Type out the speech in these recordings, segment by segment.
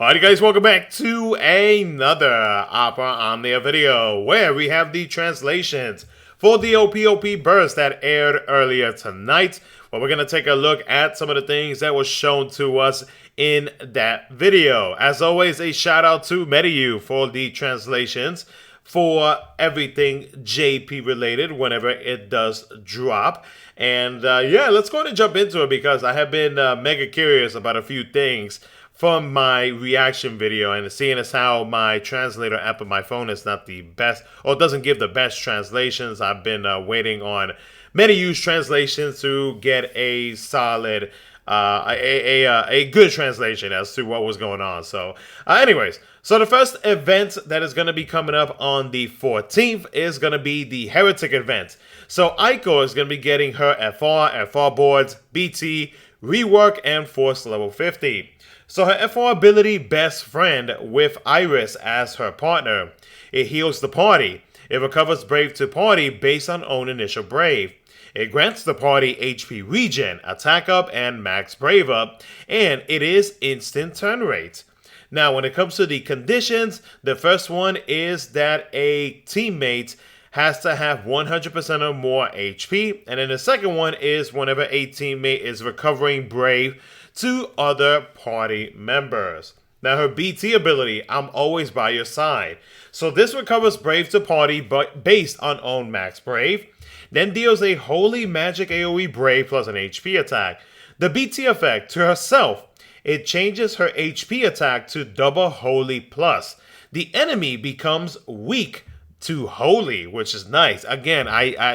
Alright guys, welcome back to another Opera Omnia video where we have the translations for the Ope Ope burst that aired earlier tonight. Well, we're going to take a look at some of the things that was shown to us in that video. As always, a shout out to MetaU for the translations for everything JP related whenever it does drop. And yeah, let's go ahead and jump into it because I have been mega curious about a few things from my reaction video, and seeing as how my translator app on my phone is not the best, or doesn't give the best translations, I've been waiting on MetaU's translations to get a solid, a good translation as to what was going on. So, anyways, so the first event that is going to be coming up on the 14th is going to be the Heretic Event. So Aiko is going to be getting her FR boards, BT, rework, and Force level 50. So her FR ability, Best Friend, with Iris as her partner. It heals the party. It recovers Brave to party based on own initial Brave. It grants the party HP regen, attack up, and max Brave up, and it is instant turn rate. Now when it comes to the conditions, the first one is that a teammate has to have 100% or more HP, and then the second one is whenever a teammate is recovering Brave to other party members. Now her BT ability, I'm always by your side. So this recovers Brave to party but based on own max Brave. Then deals a Holy Magic AoE Brave plus an HP attack. The BT effect to herself, it changes her HP attack to double Holy plus. The enemy becomes weak to Holy, which is nice. Again,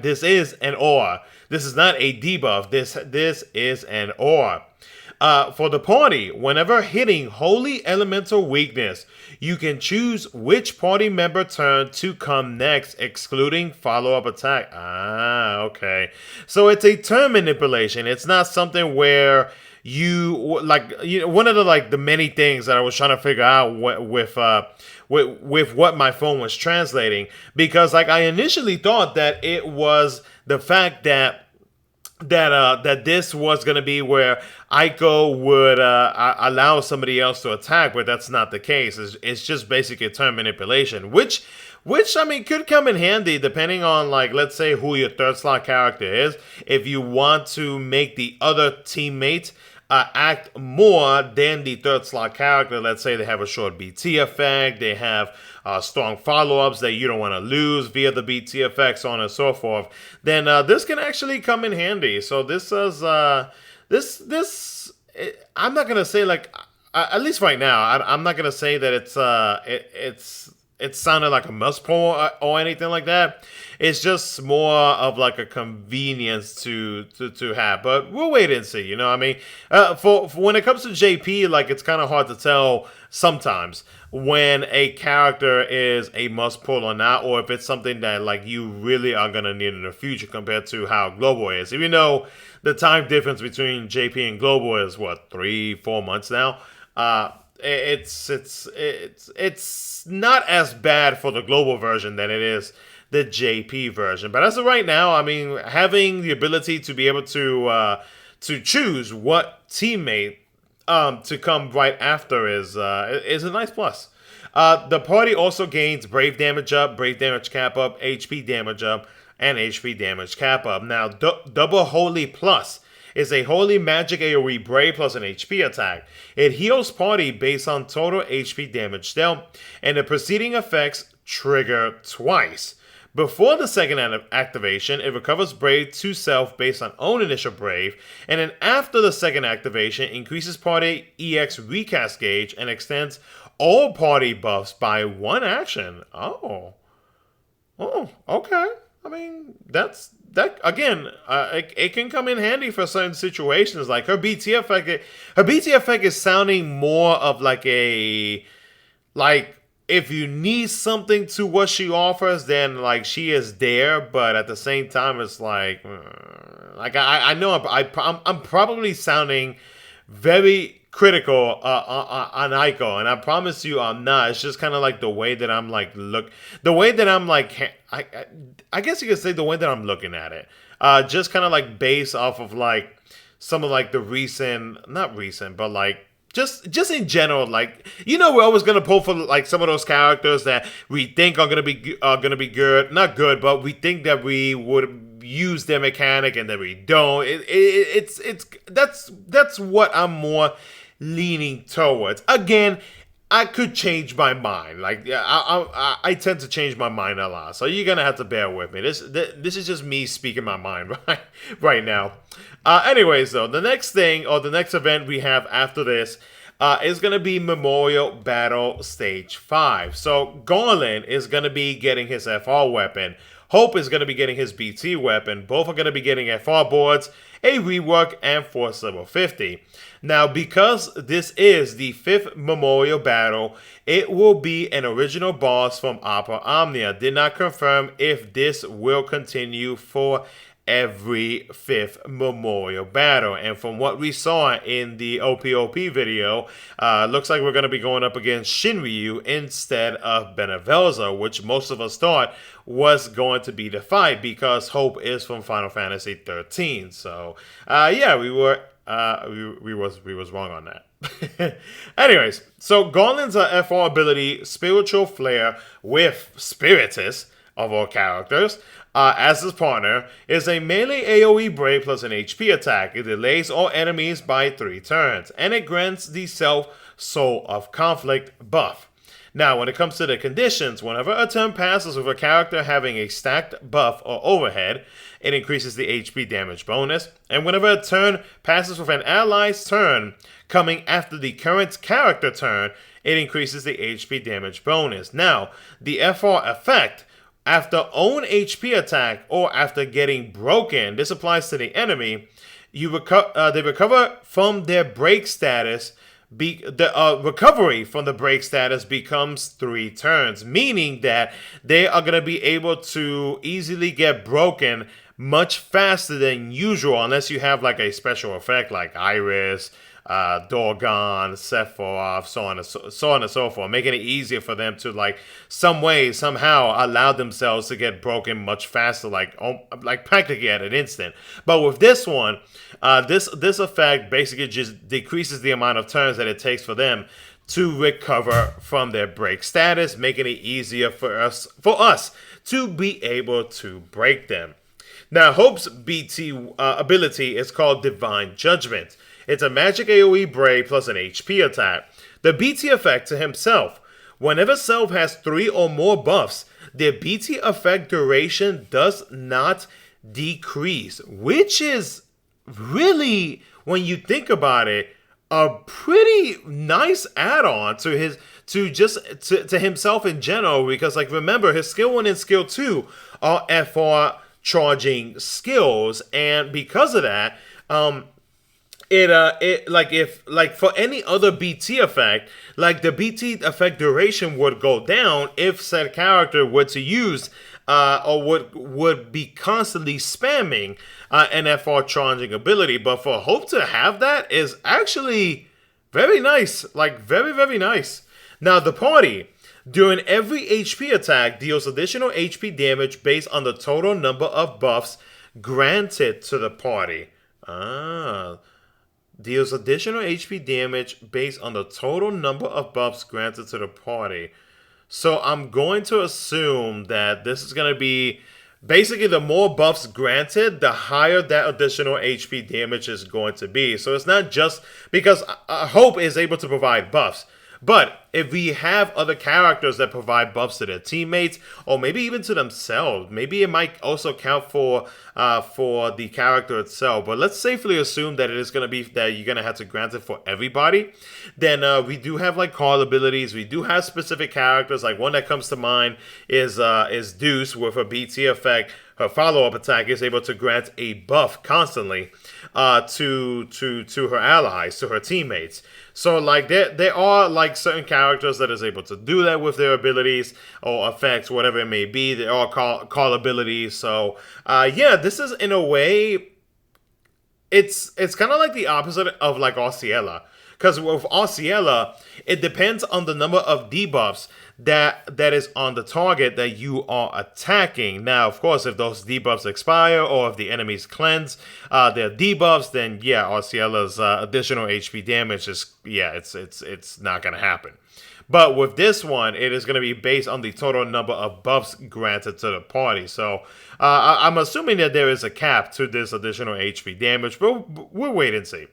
this is an aura. This is not a debuff. This is an aura. For the party, whenever hitting Holy Elemental Weakness, you can choose which party member turn to come next, excluding follow-up attack. Okay. So it's a turn manipulation. It's not something where one of the many things that I was trying to figure out with what my phone was translating, because I initially thought that it was the fact that this was going to be where Aiko would allow somebody else to attack, but that's not the case. It's just basically turn manipulation, which I mean could come in handy depending on, like, let's say who your third slot character is. If you want to make the other teammate act more than the third slot character, let's say they have a short BT effect, they have strong follow-ups that you don't want to lose via the BT effect, so on and so forth, then this can actually come in handy. So this is I'm not gonna say, like, at least right now, I'm not gonna say that it sounded like a must pull or anything like that. It's just more of like a convenience to have. But we'll wait and see, you know what I mean? For when it comes to JP, like, it's kind of hard to tell sometimes when a character is a must pull or not, or if it's something that, like, you really are going to need in the future compared to how Global is. Even though the time difference between JP and Global is, what, 3-4 months now? It's not as bad for the Global version than it is the JP version. But as of right now, I mean, having the ability to be able to choose what teammate to come right after is a nice plus. The party also gains Brave damage up, Brave damage cap up, HP damage up, and HP damage cap up. Now, double Holy plus is a Holy Magic AoE Brave plus an HP attack. It heals party based on total HP damage dealt, and the preceding effects trigger twice. Before the second activation, it recovers Brave to self based on own initial Brave, and then after the second activation, increases party EX recast gauge and extends all party buffs by one action. Oh, okay. I mean, that again, it can come in handy for certain situations. Like her BT effect is sounding more of like if you need something to what she offers, then, like, she is there. But at the same time, it's like I know I'm probably sounding very critical on Aiko, and I promise you I'm not. It's just kind of like the way that I'm I guess you could say the way that I'm looking at it. Just kind of like based off of like some of like the not recent, but like just in general, like, we're always gonna pull for like some of those characters that we think are gonna be good, not good, but we think that we would use their mechanic and that we don't. That's what I'm more leaning towards. Again, I could change my mind. Like, yeah, I tend to change my mind a lot, so you're gonna have to bear with me. This is just me speaking my mind right now. Anyways, though, the next thing or the next event we have after this is gonna be Memorial Battle Stage 5. So Garland is gonna be getting his FR weapon. Hope is going to be getting his BT weapon. Both are going to be getting FR boards, a rework, and Force Level 50. Now, because this is the 5th Memorial Battle, it will be an original boss from Opera Omnia. Did not confirm if this will continue for every 5th Memorial Battle. And from what we saw in the Ope Ope video, looks like we're going to be going up against Shinryu instead of Benevelza, which most of us thought was going to be the fight because Hope is from Final Fantasy 13. So, yeah, we was wrong on that. Anyways, so Garland's FR ability, Spiritual Flare with Spiritus, of all characters, as his partner, is a melee AoE break plus an HP attack. It delays all enemies by 3 turns, and it grants the Self Soul of Conflict buff. Now, when it comes to the conditions, whenever a turn passes with a character having a stacked buff or overhead, it increases the HP damage bonus, and whenever a turn passes with an ally's turn coming after the current character turn, it increases the HP damage bonus. Now, the FR effect, after own HP attack or after getting broken, this applies to the enemy, they recover from their break status. The recovery from the break status becomes 3 turns, meaning that they are going to be able to easily get broken much faster than usual, unless you have like a special effect like Iris, Dorgon, Sephiroth, so on and so forth, making it easier for them to like somehow allow themselves to get broken much faster, like practically at an instant. But with this one, this effect basically just decreases the amount of turns that it takes for them to recover from their break status, making it easier for us to be able to break them. Now, Hope's BT ability is called Divine Judgment. It's a magic AoE break plus an HP attack. The BT effect to himself. Whenever Self has 3 or more buffs, their BT effect duration does not decrease, which is really, when you think about it, a pretty nice add-on to himself in general, because like remember, his skill 1 and skill 2 are FR charging skills, and because of that, if for any other BT effect, like the BT effect duration would go down if said character were to use or would be constantly spamming an FR charging ability. But for Hope to have that is actually very nice, like very, very nice. Now the party, during every HP attack, deals additional HP damage based on the total number of buffs granted to the party. Deals additional HP damage based on the total number of buffs granted to the party. So I'm going to assume that this is going to be basically the more buffs granted, the higher that additional HP damage is going to be. So it's not just because Hope is able to provide buffs. But if we have other characters that provide buffs to their teammates, or maybe even to themselves, maybe it might also count for the character itself. But let's safely assume that it is going to be that you're going to have to grant it for everybody. Then we do have like call abilities. We do have specific characters. Like one that comes to mind is Deuce with a BT effect. Her follow-up attack is able to grant a buff constantly to her allies, to her teammates. So like there are like certain characters that is able to do that with their abilities or effects, whatever it may be. There are call abilities. So yeah, this is in a way, it's kind of like the opposite of like Osceola. Because with Osceola, it depends on the number of debuffs that is on the target that you are attacking. Now, of course, if those debuffs expire or if the enemies cleanse their debuffs, then yeah, Osceola's additional HP damage is yeah, it's not gonna happen. But with this one, it is going to be based on the total number of buffs granted to the party. So I'm assuming that there is a cap to this additional HP damage, but we'll wait and see.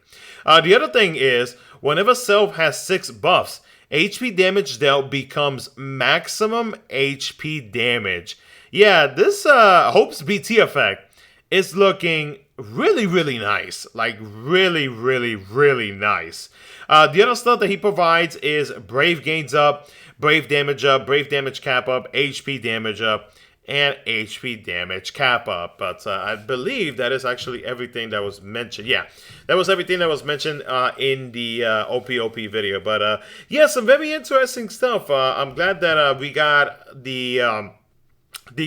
The other thing is, whenever Self has 6 buffs, HP damage dealt becomes maximum HP damage. Yeah, this Hope's BT effect is looking really, really nice. Like, really, really, really nice. The other stuff that he provides is Brave gains up, Brave damage cap up, HP damage up, and HP damage cap up. But I believe that is actually everything that was mentioned. Yeah, that was everything that was mentioned in the Ope Ope video. But yeah, some very interesting stuff. I'm glad that we got the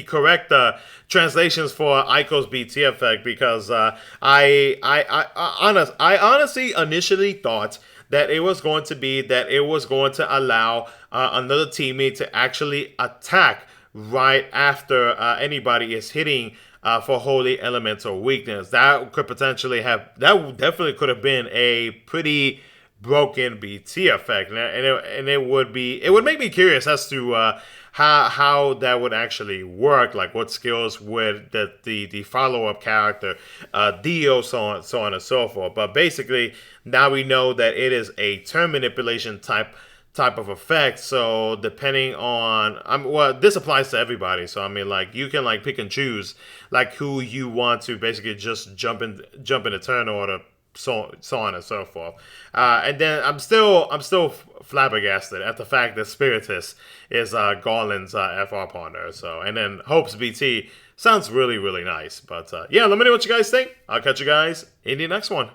correct translations for Aiko's BT effect, because I honestly initially thought that it was going to allow another teammate to actually attack right after anybody is hitting for Holy Elemental Weakness. That definitely could have been a pretty broken BT effect, and it would make me curious as to how that would actually work, like what skills would the follow-up character deal, so on and so forth. But basically, now we know that it is a turn manipulation type of effect. So depending on, well, this applies to everybody. So I mean, like, you can like pick and choose like who you want to basically just jump in the turn order, so on and so forth. And then I'm still flabbergasted at the fact that Spiritus is Garland's FR partner. So, and then Hope's BT sounds really, really nice. But yeah, let me know what you guys think. I'll catch you guys in the next one.